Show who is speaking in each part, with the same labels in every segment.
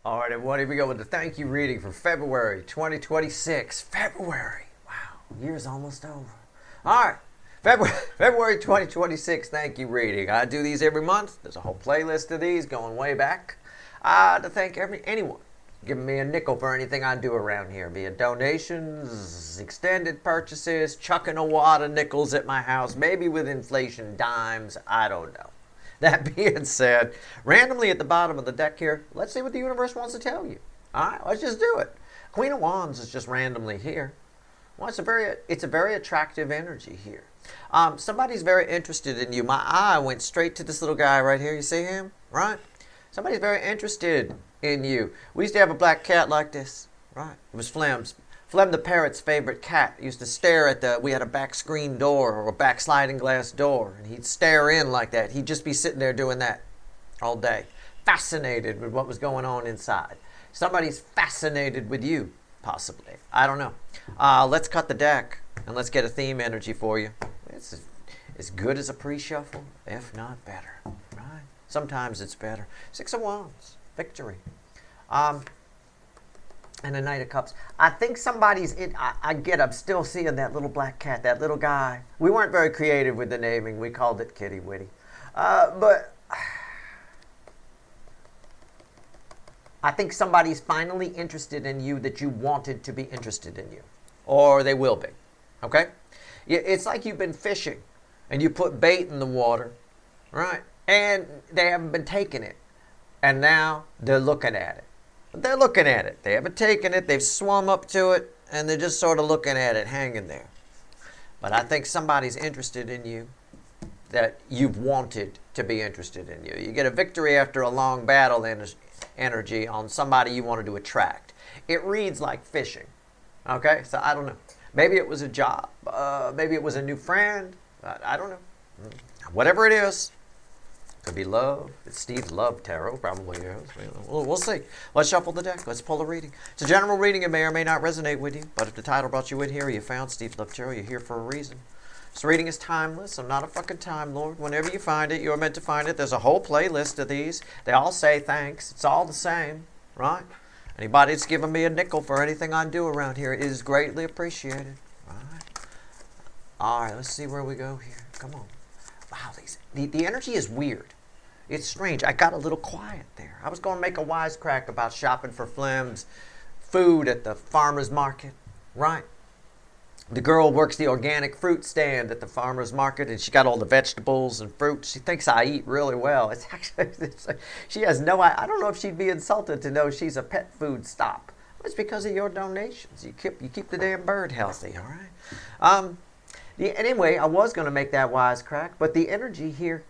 Speaker 1: All right, everyone, here we go with the thank you reading for February 2026. February. Wow, year's almost over. All right, February 2026 thank you reading. I do these every month. There's a whole playlist of these going way back. To thank anyone giving me a nickel for anything I do around here, be it donations, extended purchases, chucking a wad of nickels at my house, maybe with inflation, dimes, I don't know. That being said, randomly at the bottom of the deck here, let's see what the universe wants to tell you. All right, let's just do it. Queen of Wands is just randomly here. Well, it's a very attractive energy here. Somebody's very interested in you. My eye went straight to this little guy right here. You see him? Right? Somebody's very interested in you. We used to have a black cat like this. Right? It was Flem's. Flem the parrot's favorite cat used to stare at we had a back screen door or a back sliding glass door, and he'd stare in like that. He'd just be sitting there doing that all day, fascinated with what was going on inside. Somebody's fascinated with you, possibly. I don't know. Let's cut the deck, and let's get a theme energy for you. It's as good as a pre-shuffle, if not better. Right? Sometimes it's better. Six of Wands, victory. And a Knight of Cups. I think somebody's in. I'm still seeing that little black cat, that little guy. We weren't very creative with the naming. We called it Kitty Witty. But I think somebody's finally interested in you that you wanted to be interested in you. Or they will be. Okay? It's like you've been fishing and you put bait in the water, right? And they haven't been taking it. And now they're looking at it. They're looking at it. They haven't taken it. They've swum up to it, and they're just sort of looking at it, hanging there. But I think somebody's interested in you that you've wanted to be interested in you. You get a victory after a long battle energy on somebody you wanted to attract. It reads like fishing. Okay? So I don't know. Maybe it was a job. Maybe it was a new friend. I don't know. Whatever it is. Could be love. It's Steve's love tarot, probably is. We'll see. Let's shuffle the deck. Let's pull a reading. It's a general reading. It may or may not resonate with you, but if the title brought you in here, you found Steve's love tarot, you're here for a reason. This reading is timeless. I'm not a fucking time lord. Whenever you find it, you're meant to find it. There's a whole playlist of these. They all say thanks. It's all the same, right? Anybody that's giving me a nickel for anything I do around here is greatly appreciated. All right, let's see where we go here. Come on. Wow, the energy is weird. It's strange. I got a little quiet there. I was going to make a wisecrack about shopping for Flem's food at the farmer's market, right? The girl works the organic fruit stand at the farmer's market, and she got all the vegetables and fruit. She thinks I eat really well. It's actually, she has no, I don't know if she'd be insulted to know she's a pet food stop. It's because of your donations. You keep the damn bird healthy, all right? Anyway, I was going to make that wisecrack, but the energy here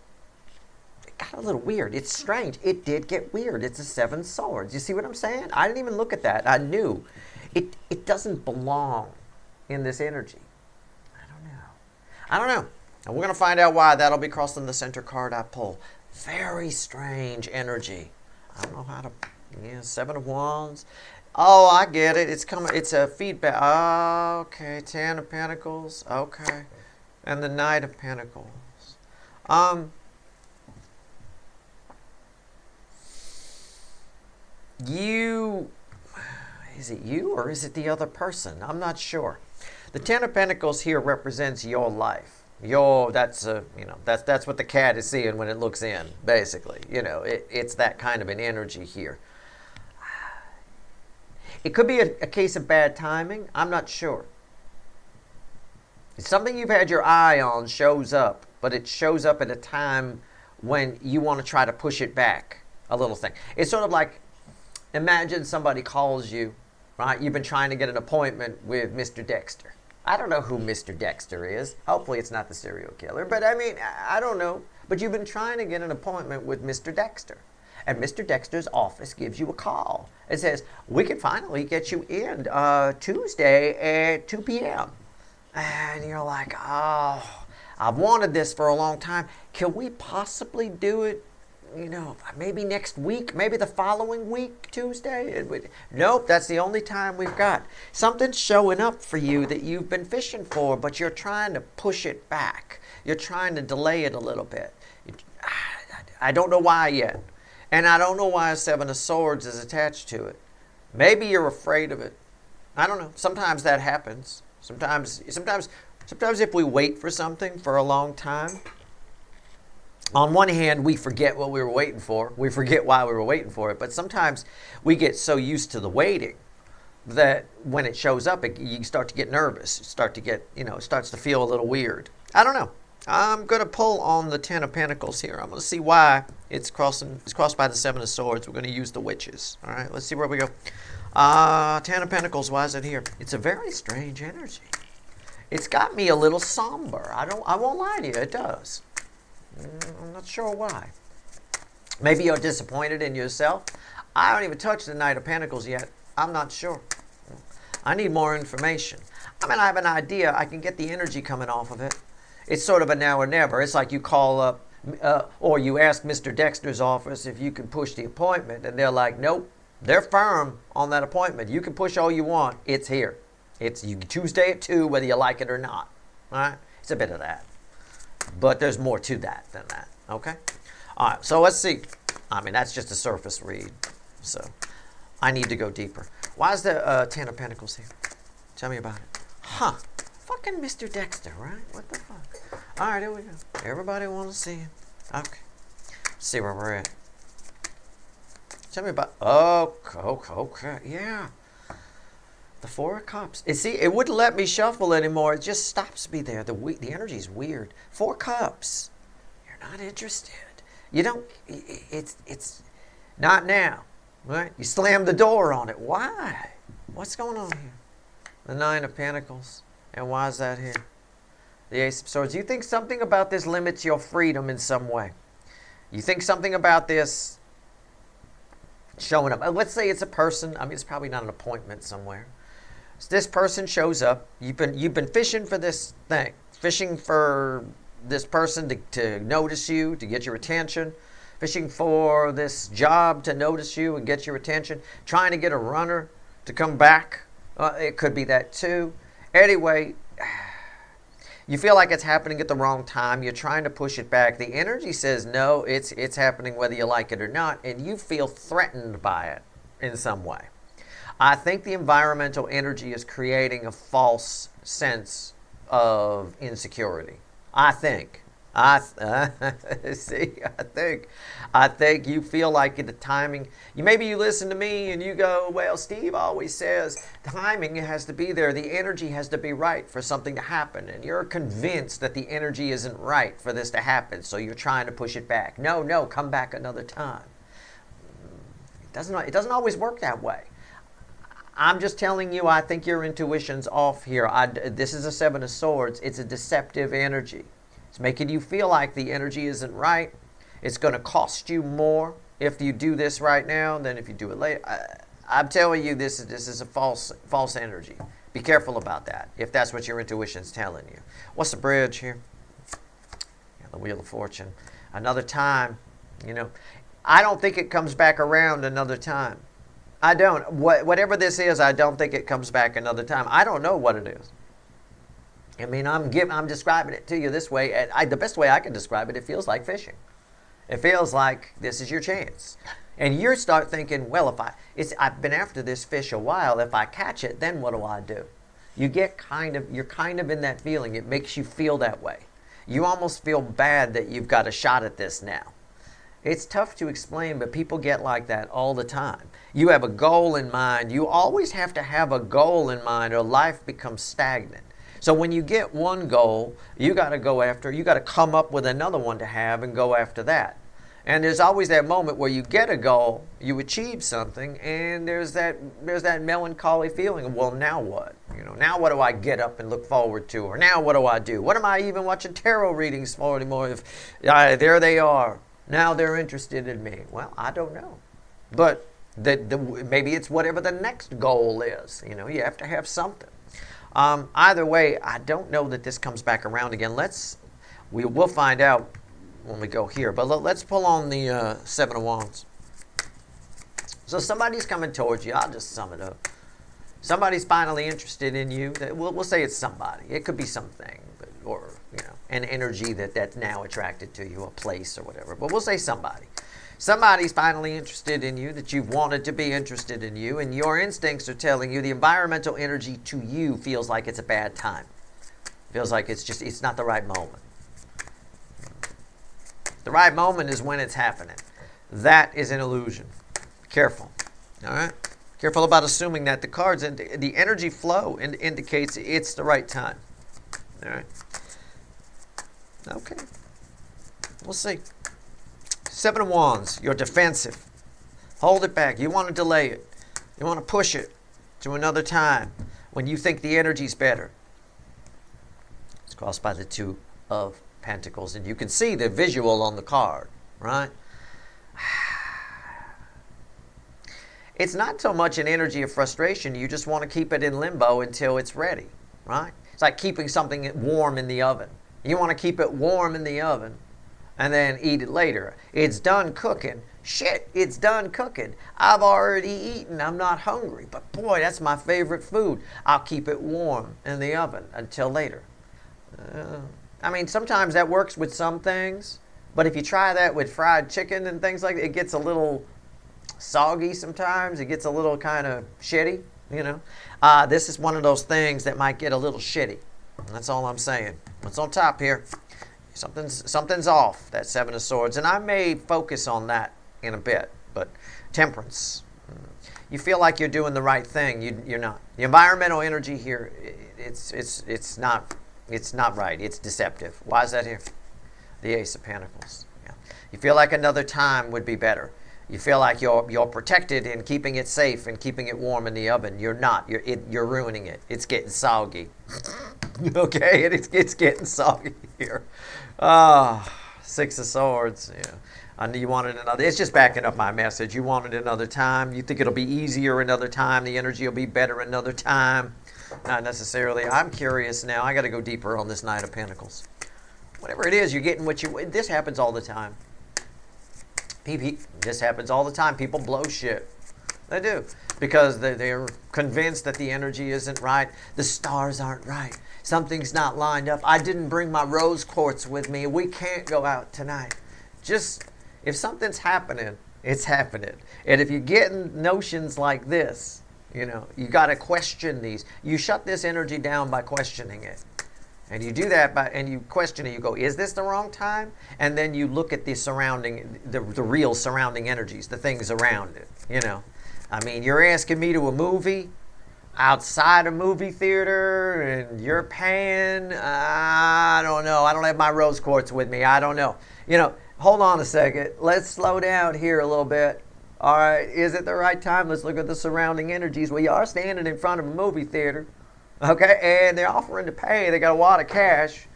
Speaker 1: got a little weird. It's strange. It did get weird. It's a Seven Swords. You see what I'm saying? I didn't even look at that. I knew. It doesn't belong in this energy. I don't know. And we're going to find out why. That'll be crossing the center card I pull. Very strange energy. I don't know how to... Yeah, Seven of Wands. Oh, I get it. It's coming. It's a feedback. Oh, okay. Ten of Pentacles. Okay. And the Knight of Pentacles. Is it you or is it the other person? I'm not sure. The Ten of Pentacles here represents your life. That's what the cat is seeing when it looks in, basically. It's that kind of an energy here. It could be a case of bad timing. I'm not sure. It's something you've had your eye on shows up, but it shows up at a time when you want to try to push it back a little thing. It's sort of like, imagine somebody calls you, right? You've been trying to get an appointment with Mr. Dexter. I don't know who Mr. Dexter is. Hopefully it's not the serial killer. But I mean, I don't know. But you've been trying to get an appointment with Mr. Dexter. And Mr. Dexter's office gives you a call. It says, we can finally get you in Tuesday at 2 p.m. And you're like, oh, I've wanted this for a long time. Can we possibly do it, maybe next week, maybe the following week, Tuesday? Nope, that's the only time we've got. Something's showing up for you that you've been fishing for, but you're trying to push it back. You're trying to delay it a little bit. I don't know why yet. And I don't know why a Seven of Swords is attached to it. Maybe you're afraid of it. I don't know. Sometimes that happens. Sometimes if we wait for something for a long time, on one hand, we forget what we were waiting for. We forget why we were waiting for it. But sometimes we get so used to the waiting that when it shows up, you start to get nervous. You start to get, it starts to feel a little weird. I don't know. I'm going to pull on the Ten of Pentacles here. I'm going to see why it's crossed by the Seven of Swords. We're going to use the Witches. All right, let's see where we go. Ten of Pentacles, why is it here? It's a very strange energy. It's got me a little somber. I won't lie to you, it does. I'm not sure why. Maybe you're disappointed in yourself. I haven't even touched the Knight of Pentacles yet. I'm not sure. I need more information. I have an idea. I can get the energy coming off of it. It's sort of a now or never. It's like you call up or you ask Mr. Dexter's office if you can push the appointment, and they're like, nope. They're firm on that appointment. You can push all you want. It's here. It's Tuesday at 2, whether you like it or not. All right? It's a bit of that. But there's more to that than that. Okay? All right. So let's see. That's just a surface read. So I need to go deeper. Why is the Ten of Pentacles here? Tell me about it. Huh. Fucking Mr. Dexter, right? What the fuck? All right, here we go. Everybody wants to see him. Okay. Let's see where we're at. Tell me about... Okay. Yeah. The Four of Cups. It wouldn't let me shuffle anymore. It just stops me there. The energy's weird. Four Cups. You're not interested. You don't... It's not now. Right? You slam the door on it. Why? What's going on here? The Nine of Pentacles. And why is that here? The Ace of Swords. You think something about this limits your freedom in some way. You think something about this showing up. Let's say it's a person. It's probably not an appointment somewhere. So this person shows up. You've been fishing for this thing. Fishing for this person to notice you, to get your attention. Fishing for this job to notice you and get your attention. Trying to get a runner to come back. It could be that too. Anyway, you feel like it's happening at the wrong time. You're trying to push it back. The energy says no, it's happening whether you like it or not, and you feel threatened by it in some way. I think the environmental energy is creating a false sense of insecurity. I think. I think you feel like the timing. Maybe you listen to me and you go, well, Steve always says timing has to be there. The energy has to be right for something to happen. And you're convinced that the energy isn't right for this to happen. So you're trying to push it back. No, come back another time. It doesn't always work that way. I'm just telling you, I think your intuition's off here. This is a Seven of Swords. It's a deceptive energy. It's making you feel like the energy isn't right. It's going to cost you more if you do this right now than if you do it later. I'm telling you, this is a false energy. Be careful about that if that's what your intuition's telling you. What's the bridge here? Yeah, the Wheel of Fortune. Another time, I don't think it comes back around another time. I don't. Whatever this is, I don't think it comes back another time. I don't know what it is. I'm describing it to you this way. And the best way I can describe it, it feels like fishing. It feels like this is your chance. And you start thinking, well, I've been after this fish a while. If I catch it, then what do I do? You're kind of in that feeling. It makes you feel that way. You almost feel bad that you've got a shot at this now. It's tough to explain, but people get like that all the time. You have a goal in mind. You always have to have a goal in mind or life becomes stagnant. So when you get one goal, you got to come up with another one to have and go after that. And there's always that moment where you get a goal, you achieve something, and there's that melancholy feeling of, well, now what? Now what do I get up and look forward to? Or now what do I do? What am I even watching tarot readings for anymore if there they are? Now they're interested in me. Well, I don't know. But maybe it's whatever the next goal is. You have to have something. Either way, I don't know that this comes back around again. We'll find out when we go here. But let's pull on the Seven of Wands. So somebody's coming towards you. I'll just sum it up. Somebody's finally interested in you. We'll say it's somebody. It could be something, or an energy that's now attracted to you, a place or whatever. But we'll say somebody. Somebody's finally interested in you that you've wanted to be interested in you, and your instincts are telling you the environmental energy to you feels like it's a bad time. Feels like it's not the right moment. The right moment is when it's happening. That is an illusion. Careful. All right? Careful about assuming that the cards and the energy flow indicates it's the right time. All right? Okay. We'll see. 7 of Wands. You're defensive. Hold it back. You want to delay it. You want to push it to another time when you think the energy's better. It's crossed by the 2 of Pentacles, and you can see the visual on the card, right? It's not so much an energy of frustration. You just want to keep it in limbo until it's ready, right? It's like keeping something warm in the oven. You want to keep it warm in the oven and then eat it later. It's done cooking. Shit, it's done cooking. I've already eaten. I'm not hungry. But boy, that's my favorite food. I'll keep it warm in the oven until later. I mean, sometimes that works with some things. But if you try that with fried chicken and things like that, it gets a little soggy sometimes. It gets a little kind of shitty, you know. This is one of those things that might get a little shitty. That's all I'm saying. What's on top here? Something's off, that 7 of Swords. And I may focus on that in a bit. But Temperance. You feel like you're doing the right thing. You're not. The environmental energy here, it's not right. It's deceptive. Why is that here? The Ace of Pentacles. Yeah. You feel like another time would be better. You feel like you're protected in keeping it safe and keeping it warm in the oven. You're not. You're ruining it. It's getting soggy. Okay, it's getting soggy here. 6 of Swords. Yeah. I knew you wanted another. It's just backing up my message. You wanted another time. You think it'll be easier another time. The energy will be better another time. Not necessarily. I'm curious now. I got to go deeper on this Knight of Pentacles. Whatever it is, you're getting what you. This happens all the time. This happens all the time. People blow shit. They do. Because they're convinced that the energy isn't right. The stars aren't right. Something's not lined up. I didn't bring my rose quartz with me. We can't go out tonight. Just, if something's happening, it's happening. And if you're getting notions like this, you know, you got to question these. You shut this energy down by questioning it. And you do that and you question it. You go, is this the wrong time? And then you look at the surrounding, the real surrounding energies, the things around it. You know, I mean, you're asking me to a movie outside a movie theater, and you're paying. I don't know. I don't have my rose quartz with me. I don't know. You know, hold on a second. Let's slow down here a little bit. All right, is it the right time? Let's look at the surrounding energies. We are standing in front of a movie theater. Okay, and they're offering to pay. They got a lot of cash.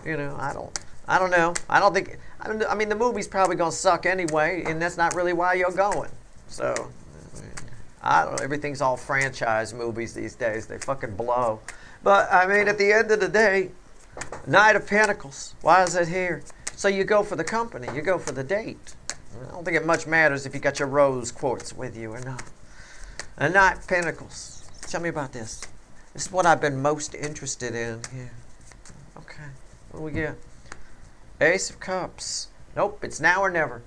Speaker 1: You know, I don't know. I mean, the movie's probably going to suck anyway, and that's not really why you're going. So, I don't know. Everything's all franchise movies these days. They fucking blow. But, I mean, at the end of the day, Knight of Pentacles. Why is it here? So you go for the company. You go for the date. I don't think it much matters if you got your rose quartz with you or not. A Knight of Pentacles. Tell me about this. This is what I've been most interested in here. Okay. What do we get? Ace of Cups. Nope. It's now or never.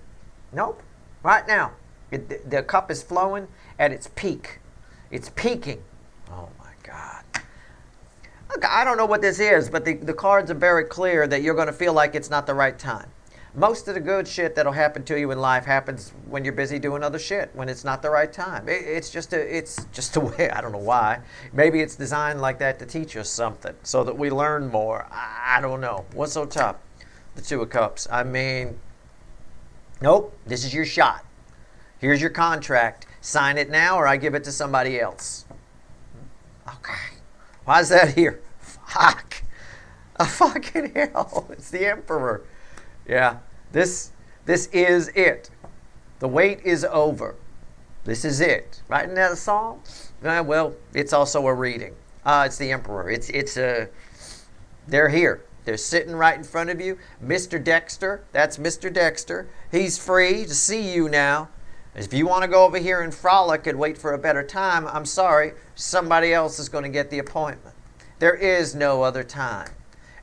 Speaker 1: Nope. Right now. The cup is flowing at its peak. It's peaking. Oh, my God. Look, I don't know what this is, but the cards are very clear that you're going to feel like it's not the right time. Most of the good shit that'll happen to you in life happens when you're busy doing other shit, when it's not the right time. It's just a way. I don't know why. Maybe it's designed like that to teach us something so that we learn more. I don't know. What's so tough? The 2 of Cups. I mean, nope. This is your shot. Here's your contract. Sign it now or I give it to somebody else. Okay. Why is that here? Fuck. A fucking hell. It's the Emperor. Yeah, this is it. The wait is over. This is it. Right? Isn't that a song? Well, it's also a reading. It's the Emperor. They're here. They're sitting right in front of you. Mr. Dexter, that's Mr. Dexter. He's free to see you now. If you want to go over here and frolic and wait for a better time, I'm sorry. Somebody else is going to get the appointment. There is no other time.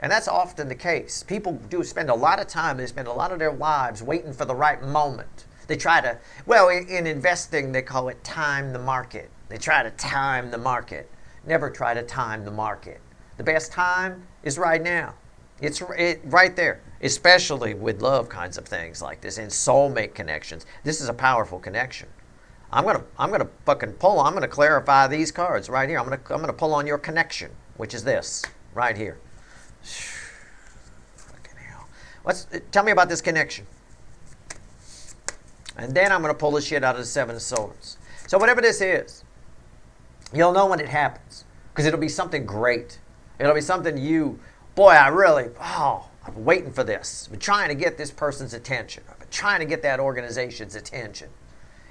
Speaker 1: And that's often the case. People do spend a lot of time, they spend a lot of their lives waiting for the right moment. They try to, well, in investing, they call it time the market. They try to time the market. Never try to time the market. The best time is right now. It's right there, especially with love kinds of things like this and soulmate connections. This is a powerful connection. I'm gonna fucking pull. I'm gonna clarify these cards right here. I'm gonna pull on your connection, which is this right here. Fucking hell. Tell me about this connection. And then I'm going to pull the shit out of the Seven of Swords. So whatever this is, you'll know when it happens. Because it'll be something great. It'll be something I'm waiting for this. I've been trying to get this person's attention. I've been trying to get that organization's attention.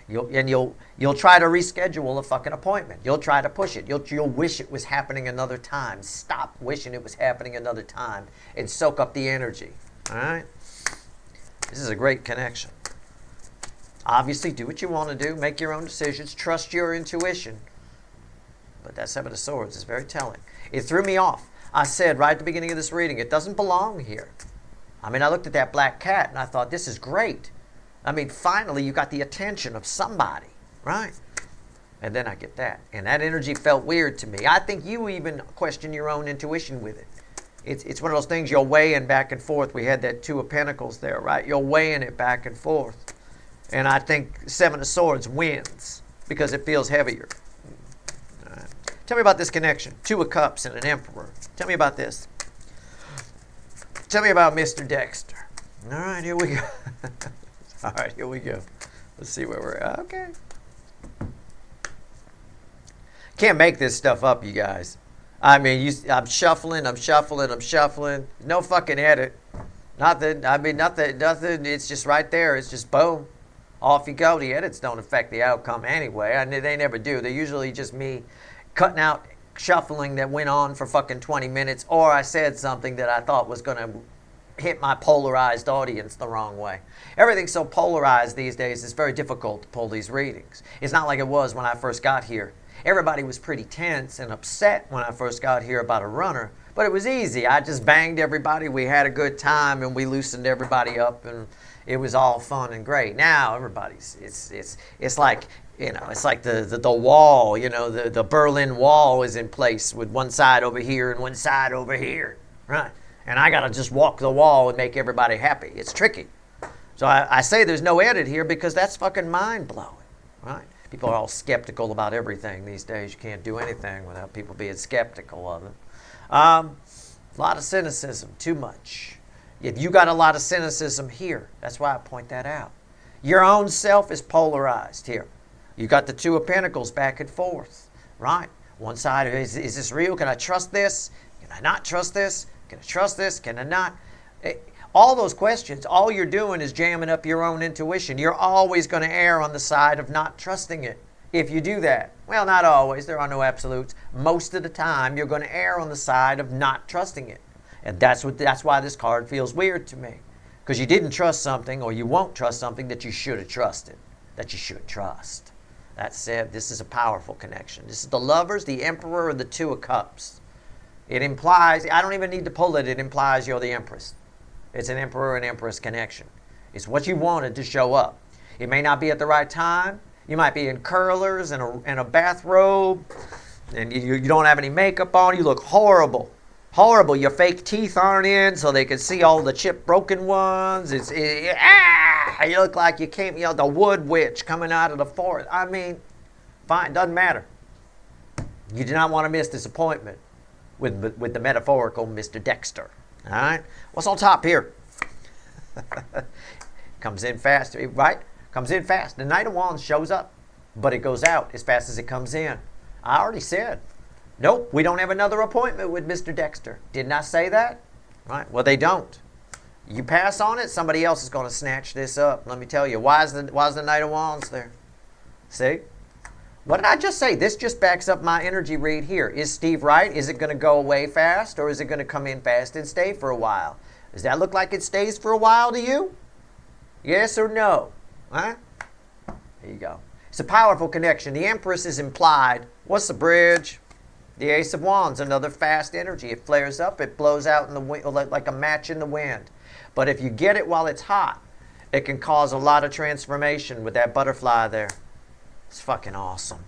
Speaker 1: You'll try to reschedule a fucking appointment. You'll try to push it. You'll wish it was happening another time. Stop wishing it was happening another time and soak up the energy. All right? This is a great connection. Obviously, do what you want to do. Make your own decisions. Trust your intuition. But that Seven of Swords is very telling. It threw me off. I said right at the beginning of this reading, it doesn't belong here. I mean, I looked at that black cat and I thought, this is great. I mean, finally, you got the attention of somebody, right? And then I get that. And that energy felt weird to me. I think you even question your own intuition with it. It's one of those things you're weighing back and forth. We had that Two of Pentacles there, right? You're weighing it back and forth. And I think Seven of Swords wins because it feels heavier. All right. Tell me about this connection. Two of Cups and an Emperor. Tell me about this. Tell me about Mr. Dexter. All right, here we go. All right, here we go. Let's see where we're at. Okay. Can't make this stuff up, you guys. I mean, I'm shuffling. No fucking edit. Nothing. I mean, nothing. It's just right there. It's just boom. Off you go. The edits don't affect the outcome anyway. I mean, they never do. They're usually just me cutting out shuffling that went on for fucking 20 minutes, or I said something that I thought was going to hit my polarized audience the wrong way. Everything's so polarized these days, it's very difficult to pull these readings. It's not like it was when I first got here. Everybody was pretty tense and upset when I first got here about a runner, but it was easy. I just banged everybody. We had a good time and we loosened everybody up and it was all fun and great. Now everybody's, it's like, you know, it's like the wall, you know, the Berlin Wall is in place with one side over here and one side over here, right? And I got to just walk the wall and make everybody happy. It's tricky. So I say there's no edit here because that's fucking mind-blowing, right? People are all skeptical about everything these days. You can't do anything without people being skeptical of it. A lot of cynicism, too much. If you got a lot of cynicism here, that's why I point that out. Your own self is polarized here. You got the Two of Pentacles back and forth, right? One side, is this real? Can I trust this? Can I not trust this? Can I trust this? Can I not? All those questions, all you're doing is jamming up your own intuition. You're always going to err on the side of not trusting it if you do that. Well, not always. There are no absolutes. Most of the time, you're going to err on the side of not trusting it. And that's why this card feels weird to me. Because you didn't trust something, or you won't trust something that you should have trusted, that you should trust. That said, this is a powerful connection. This is the Lovers, the Emperor, and the Two of Cups. It implies, I don't even need to pull it, it implies you're the Empress. It's an Emperor and Empress connection. It's what you wanted to show up. It may not be at the right time. You might be in curlers and a bathrobe, and you don't have any makeup on. You look horrible. Horrible. Your fake teeth aren't in so they can see all the chipped broken ones. You look like you came, the wood witch coming out of the forest. I mean, fine, doesn't matter. You do not want to miss this appointment with the metaphorical Mr. Dexter. All right? What's on top here? Comes in fast, right? Comes in fast. The Knight of Wands shows up, but it goes out as fast as it comes in. I already said, nope, we don't have another appointment with Mr. Dexter. Didn't I say that? Right? Well, they don't. You pass on it, somebody else is going to snatch this up. Let me tell you, why is the Knight of Wands there? See? What did I just say? This just backs up my energy read here. Is Steve right? Is it going to go away fast, or is it going to come in fast and stay for a while? Does that look like it stays for a while to you? Yes or no? Huh? There you go. It's a powerful connection. The Empress is implied. What's the bridge? The Ace of Wands, another fast energy. It flares up, it blows out in the wind, like a match in the wind. But if you get it while it's hot, It can cause a lot of transformation with that butterfly there. It's fucking awesome.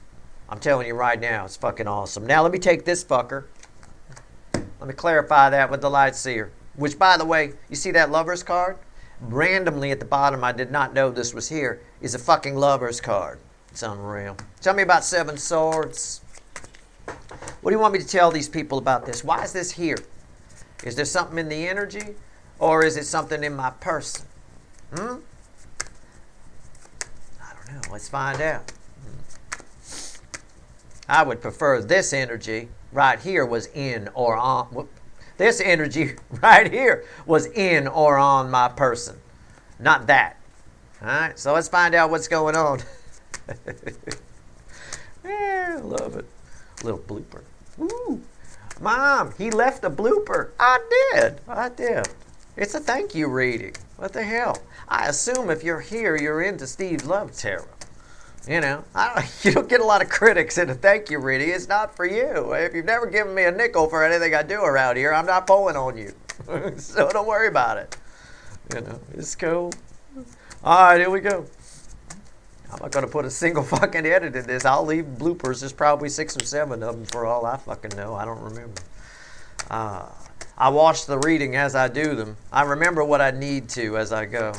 Speaker 1: I'm telling you right now, it's fucking awesome. Now let me take this fucker. Let me clarify that with the light seer. Which, by the way, you see that Lover's card? Randomly at the bottom, I did not know this was here, is a fucking Lover's card. It's unreal. Tell me about Seven Swords. What do you want me to tell these people about this? Why is this here? Is there something in the energy? Or is it something in my person? I don't know. Let's find out. I would prefer this energy right here was in or on. This energy right here was in or on my person. Not that. All right, so let's find out what's going on. Yeah, I love it. Little blooper. Ooh. Mom, he left a blooper. I did. It's a thank you reading. What the hell? I assume if you're here, you're into Steve's Love Tarot. You know, you don't get a lot of critics in a thank you reading. It's not for you. If you've never given me a nickel for anything I do around here, I'm not pulling on you. So don't worry about it. You know, it's cool. All right, here we go. I'm not going to put a single fucking edit in this. I'll leave bloopers. There's probably 6 or 7 of them for all I fucking know. I don't remember. I watch the reading as I do them. I remember what I need to as I go.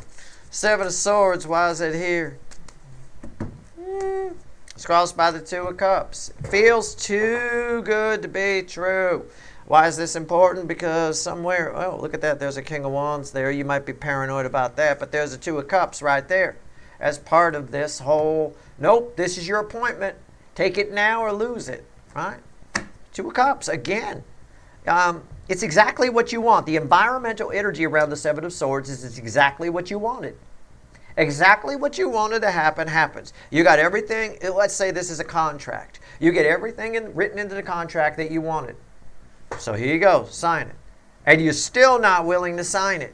Speaker 1: 7 of Swords, why is it here? It's crossed by the 2 of Cups. It feels too good to be true. Why is this important? Because somewhere, oh, look at that. There's a King of Wands there. You might be paranoid about that, but there's a 2 of Cups right there. As part of this whole, nope, this is your appointment. Take it now or lose it, right? 2 of Cups, again. It's exactly what you want. The environmental energy around the 7 of Swords is exactly what you wanted. Exactly what you wanted to happen happens. You got everything, let's say this is a contract. You get everything written into the contract that you wanted. So here you go, sign it. And you're still not willing to sign it.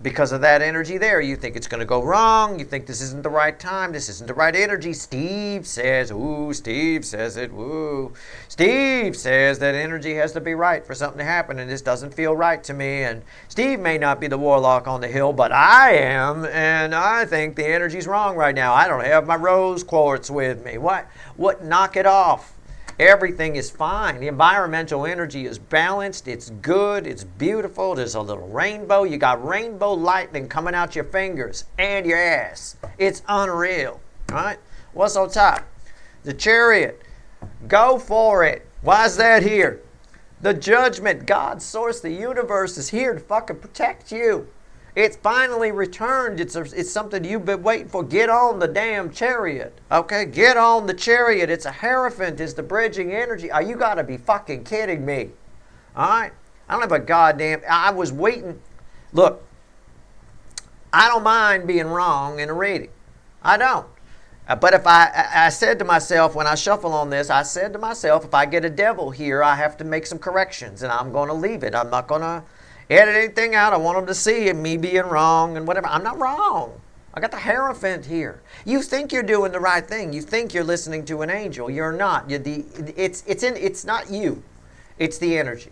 Speaker 1: Because of that energy there, you think it's going to go wrong. You think this isn't the right time. This isn't the right energy. Steve says, ooh, Steve says it, woo. Steve says that energy has to be right for something to happen, and this doesn't feel right to me. And Steve may not be the warlock on the hill, but I am, and I think the energy's wrong right now. I don't have my rose quartz with me. What? Knock it off. Everything is fine. The environmental energy is balanced. It's good. It's beautiful. There's a little rainbow. You got rainbow lightning coming out your fingers and your ass. It's unreal. All right? What's on top? The Chariot. Go for it. Why is that here? The Judgment. God's source, the universe, is here to fucking protect you. It's finally returned. It's something you've been waiting for. Get on the damn chariot. Okay? Get on the chariot. It's a Hierophant. It's the bridging energy. Oh, you got to be fucking kidding me. All right? I don't have a goddamn... I was waiting. Look, I don't mind being wrong in a reading. I don't. But if I said to myself, when I shuffle on this, I said to myself, if I get a devil here, I have to make some corrections, and I'm going to leave it. I'm not going to edit anything out. I want them to see me being wrong and whatever. I'm not wrong. I got the Hierophant here. You think you're doing the right thing. You think you're listening to an angel. You're not. It's not you. It's the energy.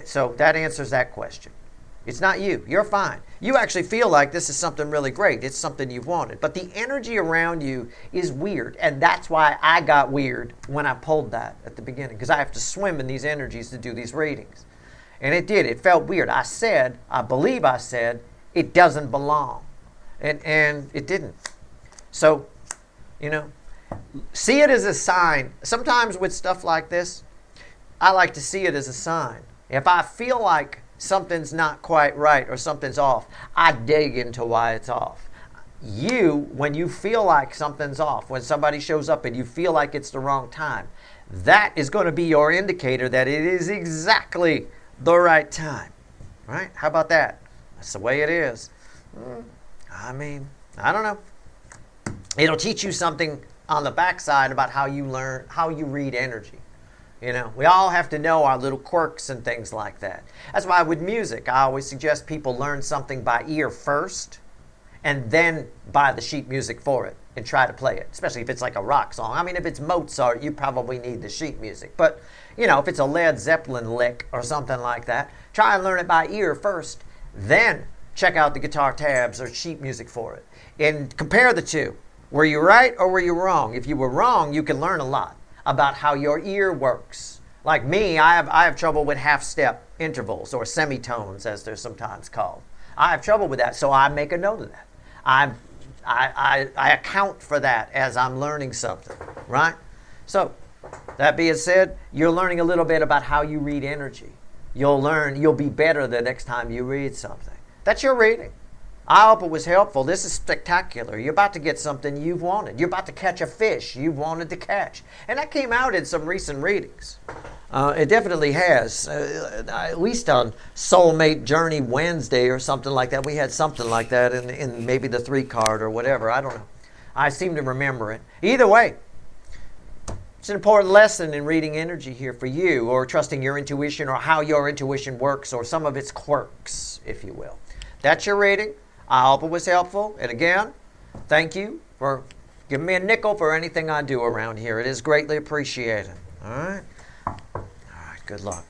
Speaker 1: So that answers that question. It's not you. You're fine. You actually feel like this is something really great. It's something you've wanted. But the energy around you is weird. And that's why I got weird when I pulled that at the beginning. Because I have to swim in these energies to do these readings. And it did. It felt weird. I believe I said, it doesn't belong. And it didn't. So, see it as a sign. Sometimes with stuff like this, I like to see it as a sign. If I feel like something's not quite right or something's off, I dig into why it's off. When you feel like something's off, when somebody shows up and you feel like it's the wrong time, that is going to be your indicator that it is exactly the right time, right? How about that? That's the way it is. I mean, I don't know. It'll teach you something on the backside about how you read energy. We all have to know our little quirks and things like that. That's why with music, I always suggest people learn something by ear first and then buy the sheet music for it and try to play it, especially if it's like a rock song. I mean, if it's Mozart, you probably need the sheet music. But, if it's a Led Zeppelin lick or something like that, try and learn it by ear first. Then check out the guitar tabs or sheet music for it. And compare the two. Were you right or were you wrong? If you were wrong, you can learn a lot about how your ear works. Like me, I have trouble with half-step intervals or semitones, as they're sometimes called. I have trouble with that, so I make a note of that. I account for that as I'm learning something, right? So, that being said, you're learning a little bit about how you read energy. You'll be better the next time you read something. That's your reading. I hope it was helpful. This is spectacular. You're about to get something you've wanted. You're about to catch a fish you've wanted to catch. And that came out in some recent readings. It definitely has. At least on Soulmate Journey Wednesday or something like that. We had something like that in maybe the 3 card or whatever. I don't know. I seem to remember it. Either way, it's an important lesson in reading energy here for you, or trusting your intuition, or how your intuition works, or some of its quirks, if you will. That's your reading. I hope it was helpful. And again, thank you for giving me a nickel for anything I do around here. It is greatly appreciated. All right? All right, good luck.